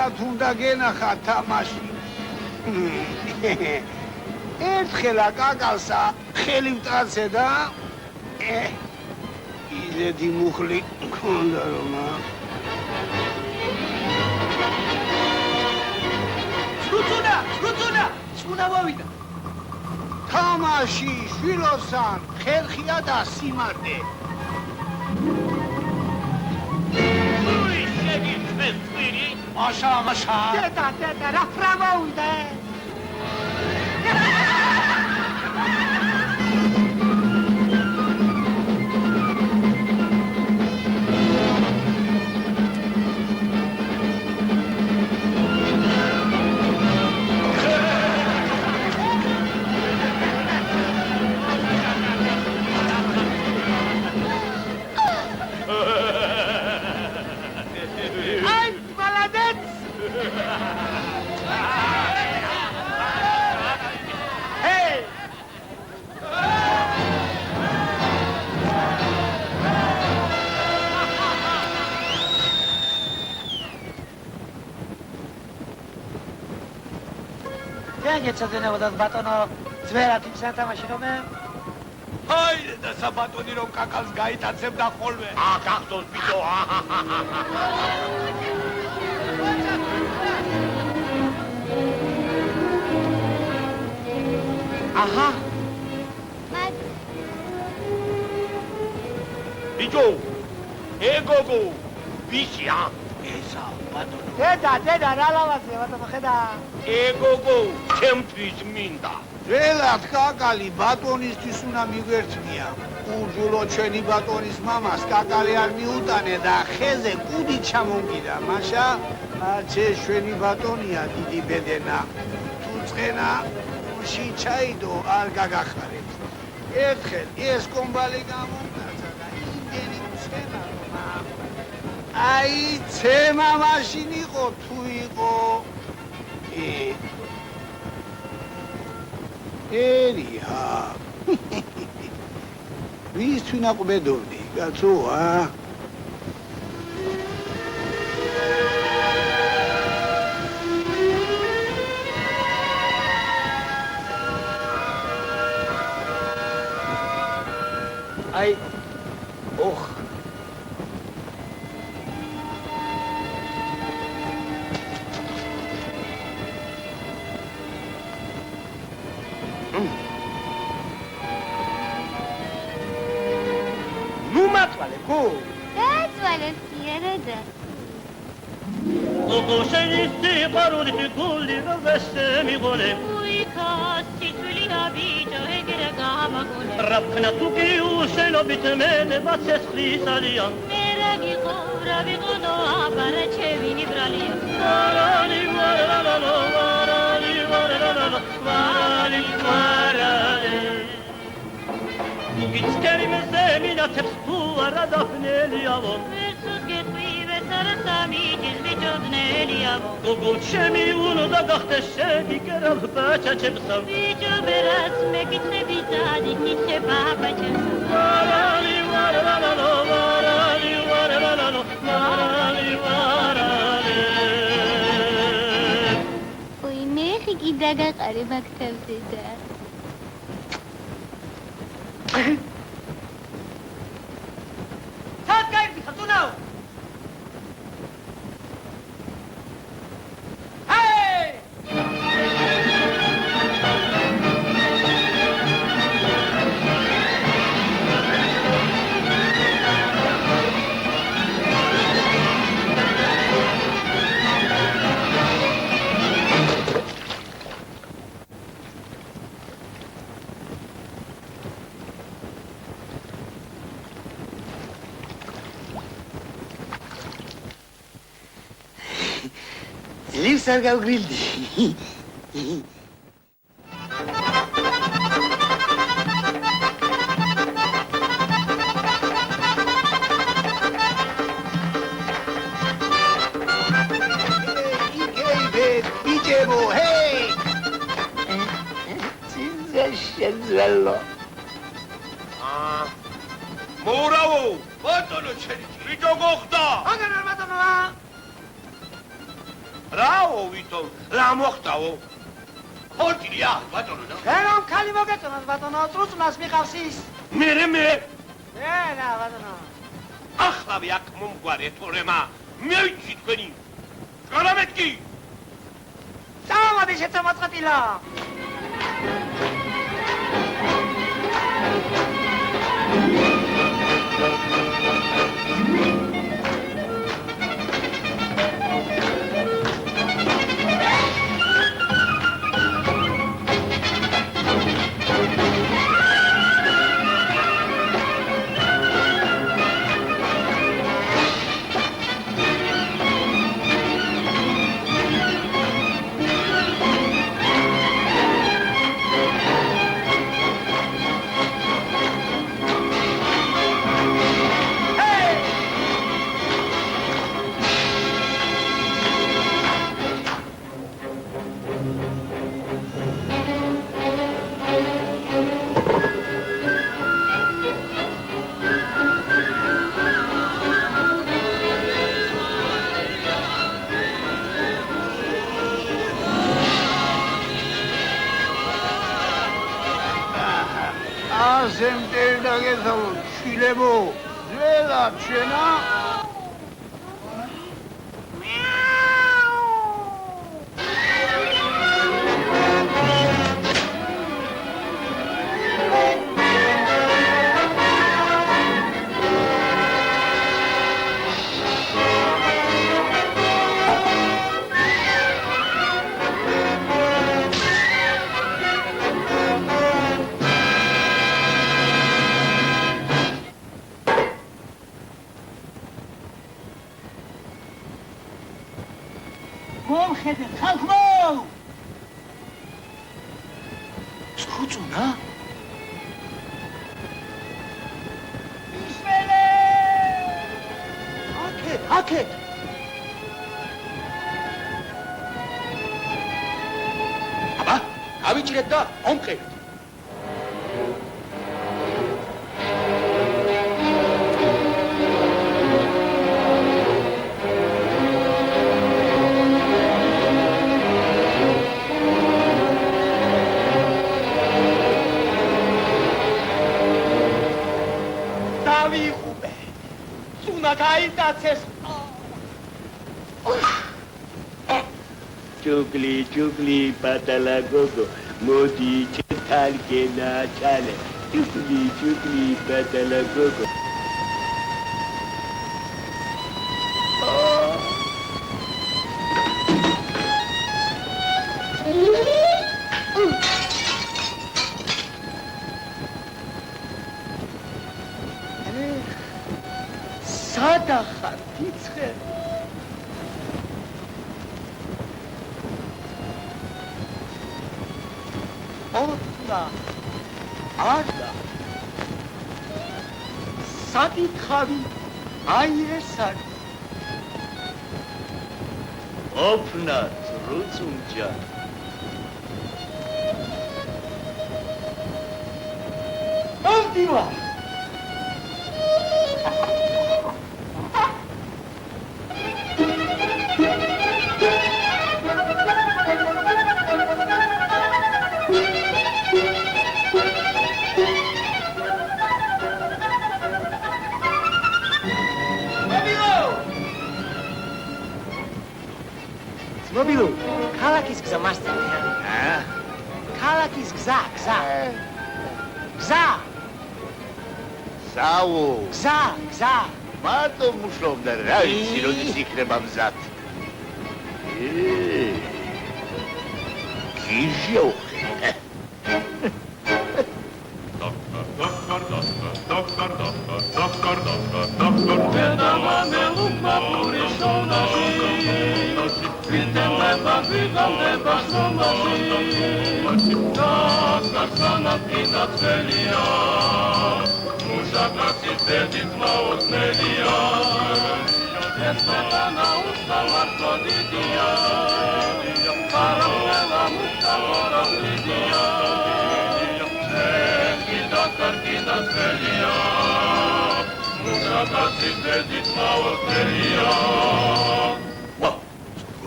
რა თუნდა გენახა თამაში. ერთხელა კაკალსა ხელი ვტაცე და იზეთი მუხლი მქონდა რომ სრუწუნა სრუნა მოვიდა თამაში შვილოსან ხერხია და სიმარტე უი შეგიწევს twiri მაშა დედა რა ფრამოვიდა გეცადენებოდათ ბატონო ძვერად იმ სათამაში რომე? ჰაიდე და საბატონი რომ კაკალს გაიტაცებდა ხოლმე. გახდოს ბიჭო. აჰა. ბიჭო. ეგოგო. ბიჭია. ესა ბატონო. დედა რა ლავაზია ბატონო ხედა. ეგოგო, ჩემთვის მინდა. ველად კაკალი ბატონისთვის უნდა მიგვერთმია. ურჯულო ჩვენი ბატონის მამას კაკალი არ მიუტანე და ხეზე კუდი ჩამონგიდა. მაშა არჩე ჩვენი ბატონია დიდი ბედენა. თუ წენა ში ჩაიდო არ გაგახარებს. ერთხელ ეს კომბალი გამომკაცა და იმდენი მცენა რომ აი ცემა მაშინ იყო თუ იყო ერია ვის თუნა ყბედოვდი კაცოა აი ოხ ოღონდ პაროდი გული ვესემი გოლე უიქასი თვლია ბიჭო ეგრე გამაგოლე რაფქნა თუ გიუშენობით მენე ბაცესხლის ალია მერე გიყურა ვიყოდო აბარა ჩევინი ბრალია ვარალი ვარალალო ვარალი ვარალალო ვარალი ვარალი უგიცკერი მეზემი ნათებს თუ არა დაფნელიავო გოგო ჩემი უნდა გახდეს შენი კერალ ბაჭაჭებსა ბიჭო ბერას მეკითხები დადი კითხება ბაჭებს ვარალი ვარალალო ვარალი ვარალალო ვარალი ვარალი ოი მე ხი დაგაყარე მაგთებზე და თაკაი ხათუნაო Liv sarga grildi. Bicebo, hey! Cinzescello. მოურავო, ბატონო შენი ბიჭო გოხდა. აგარ ბატონო. რაო ვითომ რა მოხდაო ხორტილია ბატონო და რომ ხალი მოგეწონათ ბატონო წუწუნას მიყავს ის მე რა ბატონო ახლავე აქ მომგვარე თორემა მე ვიცი თქვენი კარამეტკი სამოდი შეწამოწყატილა ასემტერი დაგეცალო შილებო ზელა ჩენა მომხედე ხალხო წუწუნა ისმელე აკეთ აბა გავიჭრეთ და ომყევით გაიტაცეს Чукли, патала гого, моди чекальке на чале. Чукли, патала гого. სადახარ ფიცხე ოდნა არა საკითხავი აი ეს არის ოფნათ რუწუნჯა მოვდივა მობილო ქალაქის გზა მასწავლე ქალაქის გზა გზა მარტო მუშაობდა რა ვიცი როდის იქნება მზად გიჟოხე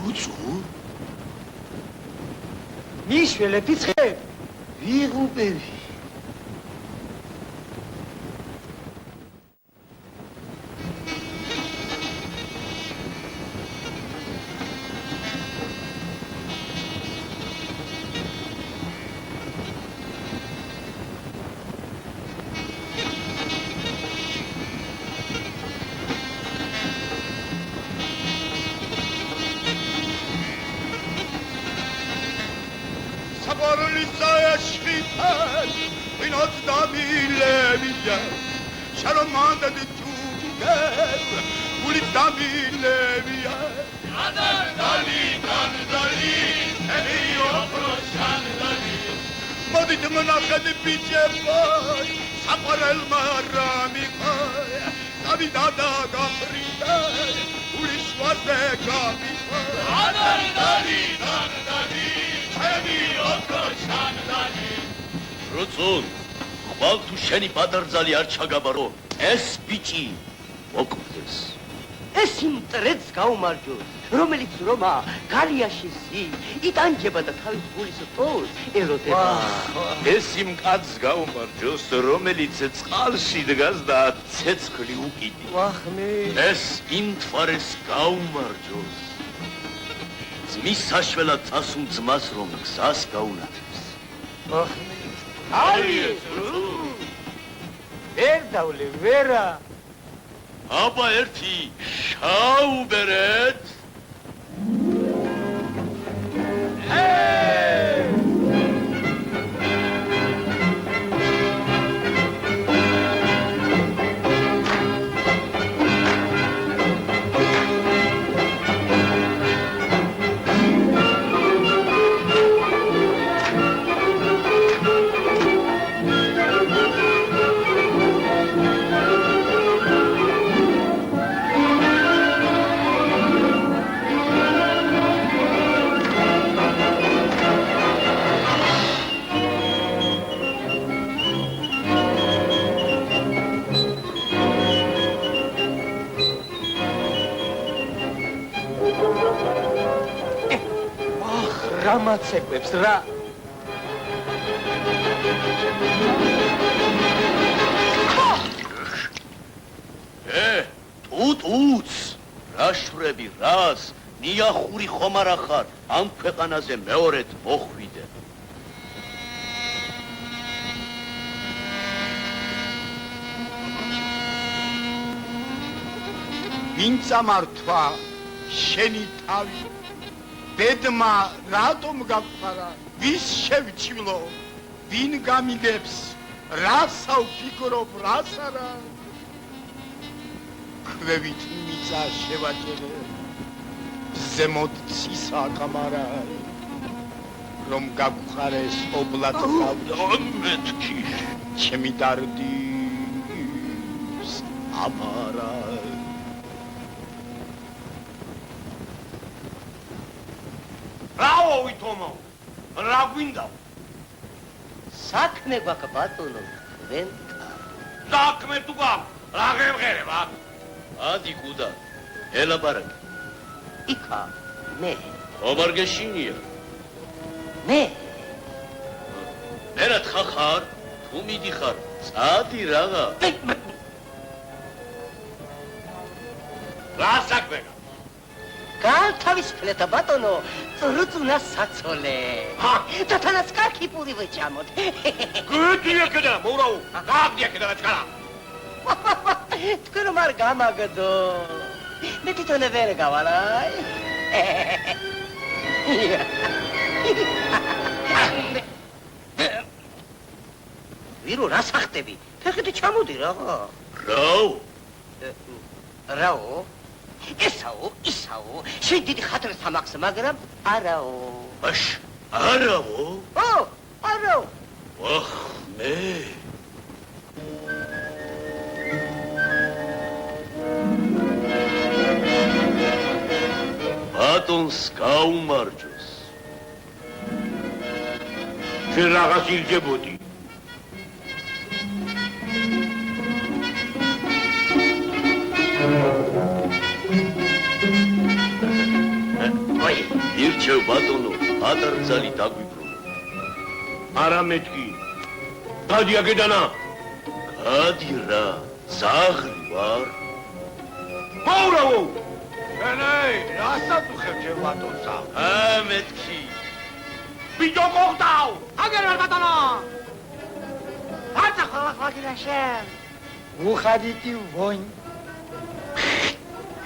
რუწუ? მიშველე ფიცხე. ვიღუპები. რუწუნ, ხვალ თუ შენი ბადარძალი არ ჩაგაბარო, ეს ბიჭი მოკვდეს. ეს იმ მტრედს გაუმარჯოს, რომელიც რომა გალიაში იტანჯება და თავის გულის ტოლს ელოდება. ეს იმ კაცს გაუმარჯოს, რომელიც წყალში დგას და ცეცხლი უკიდი. ვახმე. ეს იმ თვარეს გაუმარჯოს. ძმის საშველად წასულ ძმას, რომ გზას გაუნათებს. ვახმე. არის, ვერ დავლე, ვერა. აბა ერთი შაუბერეთ. რამაცეკვებს რა. ტუტუც, რა შვრები, რას, ნიახური ხომ არა ხარ, ამ ქვეყანაზე მეორედ მოხვიდე. ვინ წამართვა შენი თავი? ბედმა რატომ გაგფარა? ვის შევჩილო? ვინ გამიგებს? რასა ვფიქრობ, რას არა? ქვევით მიწა შევაჭერე, ზემოთ ცისა კამარა, რომ გაგხარეს ობლად მეთქი. ჩემი დარდის აბარა. რაო ვითომო? რა გვინდა? საქმე გვაქვს ბატონო, ვენ. საქმე თუ გვაქვს, რა გემღერება? ადი კუდა, ელაპარაკე. იქა, მე. ხომარ გეშინია. მე. მერად ხახარ, თუ მიდიხარ, წადი რაღა. რა საქმეა? განთავისუფლეთ ბატონო, რუწუნა საცოლე. და თანაც კარგი პური ვეჭამოთ. გუდია კიდე, მოურავ, გაგდია კიდე რაჭკარა. თქვენ რომ არ გამაგდო. მე თვითონ ვერ გავალაი. ვირო რა სახტები? ფეხით ჩამოდი რაღა. რაო? რაო? ესაო, ისაო, შენ დიდი ხათრს ამაქვს, მაგრამ არაო. აშ, არაო? ო, არაო. ვახ, მე. ბატონს გაუმარჯოს. შენ რაღაც ირგებოდი. ой, მიჩევ ბატონო, ატარცალი დაგვიბრუნო. არა მეთქი. დადი აქედანა. გადი რა, ზაღლი ვარ. მოურავო. ენეი, რასაც უხებ ჩემ ბატონსა? მეთქი. ბიჭო გოგდაო. აგერ ვარ ბატონო. არცა ხოლმე გილაშენ. უხადიტი ვოინ.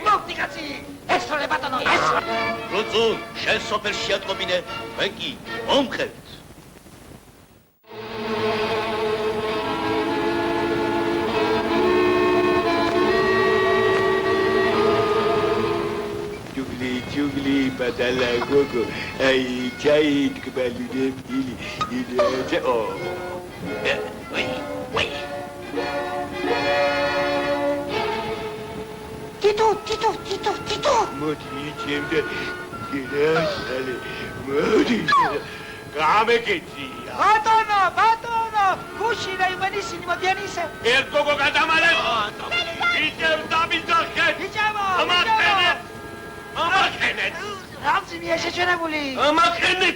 მოკდი კაცი. ესროლე ბატონო, ესროლე. როწუნ, შენ სოფელში ატყობინე, მე კი მომხევთ. ჯუგლი, ბადალა გოგო, აი, ჩაი თკბალუდე ფილი, იდეა, ო. ვაი. ტიტო. მოდი ჩემდა გირასალე, მოდი. გამეკეცია. ბატონო, გუში რა იმენი სინი მოდიანისე. ერთ გოგო გადამალეს. იწევ დამიძახეთ. იჭამო. ამახენეთ. რამზი მიაშეჩენებული. ამახენეთ.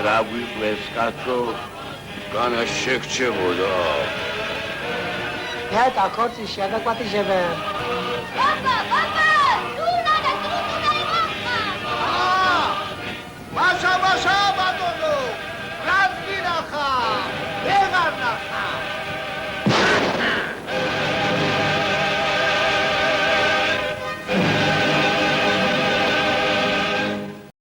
რაგვიყვეს კაცო, განა შეგჩებოდა. Eta corti și ada poate jebe. Papa! Tuna da imampa! Mașa!